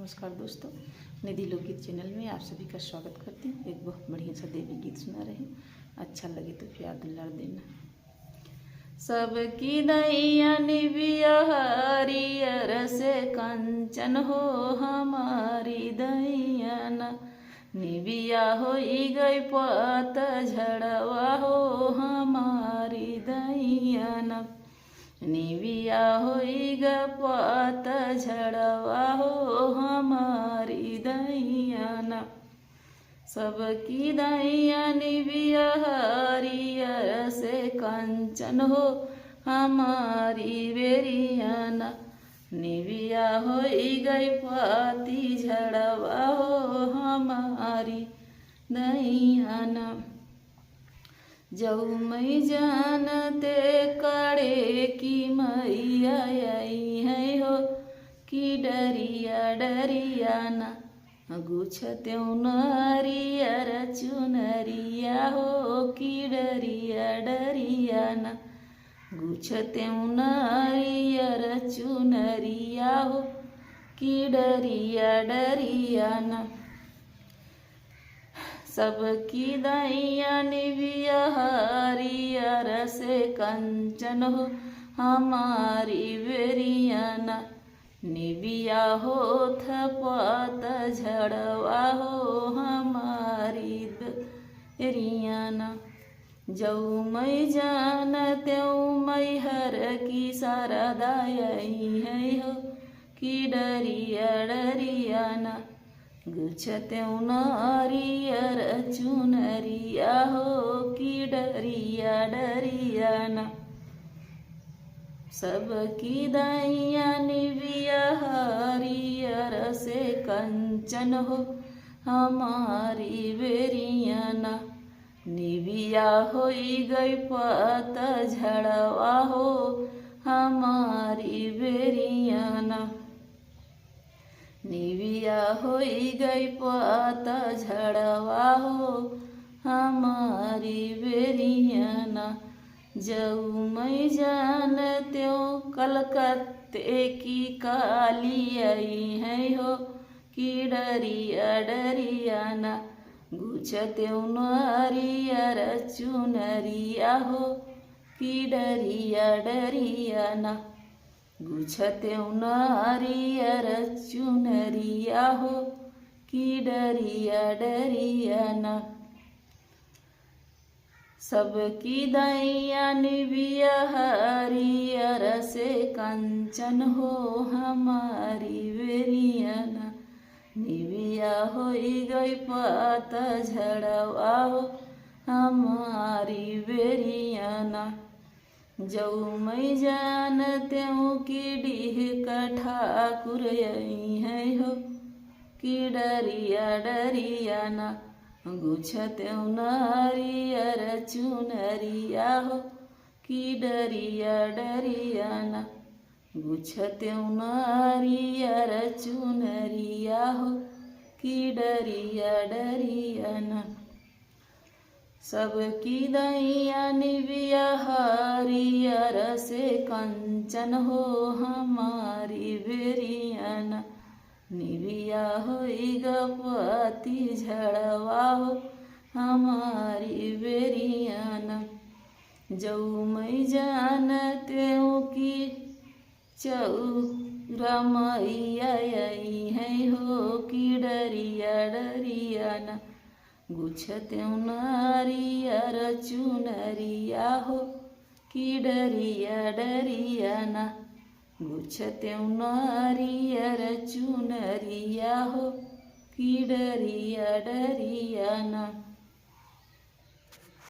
नमस्कार दोस्तों, निधि लोकगीत चैनल में आप सभी का स्वागत करती हूँ। एक बहुत बढ़िया सा देवी गीत सुना रही हूँ, अच्छा लगे तो प्यार दुलार देना। सबकी नैया निबिया हरियर से कंचन हो हमारी दैया, निबिया होई गई पत झड़वा हो हमारी दैया, निबिया होई ग पत झड़वा हो हमारी दैया। सबकी दैया निबिया हरियर से कंचन हो हमारी बेरियाना, निबिया होई गई पति झड़वा हो हमारी दैयाना। जऊ मई जानते कड़े की मैया आई है हो कि डरिया डरियाना, गुछते नरियर चुनरिया हो कि डरिया डरियाना, गुछते नरियर चुनरिया हो कि डरिया डरियाना। सबकी दैया निबिया हरियर से कंचन हो हमारी बेरियाना, निबिया हो थपत झड़वा हो हमारी बेरियाना। जऊ मई जान त्यों मई हर की शारदाई है हो कि डरिया डरियाना, गुछते नरियर चुनरिया हो कि डरिया डरियाना। सबकी दैया निबिया हरियर से कंचन हो हमारी बेरियाना, निबिया होई गई पत झड़वा हो हमारी बेरियाना, निबिया होई गई पत झड़वा हो हमारी बेरियाना। जऊ मई जान त्यों कलकत्ते की काली आई है हो कि डरिया डरियाना, गुछते नरियर चुनरिया हो कि डरिया डरियाना, गुछते नरियर चुनरिया हो कि डरिया डरियाना। सबकी दैया निबिया हरियर से कंचन हो हमारी बेरियाना, निबिया होई गई पत झड़वा हो हमारी बेरियाना। जऊ मई जान त्यों की डीह ठाकुर आई है हो कि डरिया डरियाना, गुछते नरियर चुनरिया हो कि डरिया डरियाना, गुछते नरियर चुनरिया हो कि डरिया डरियाना। सबकी दैया निबिया हरियर से कंचन हो हमारी बेरियाना, निबिया होई ग पति झड़वा हो हमारी बेरियाना। जऊ मई जान त्यों की चौरा मैया आई है हो कि डरिया डरियाना, गुछते नरियर चुनरिया हो कि डरिया डरियाना, गुछते नरियर चुनरिया हो कि डरिया डरियाना।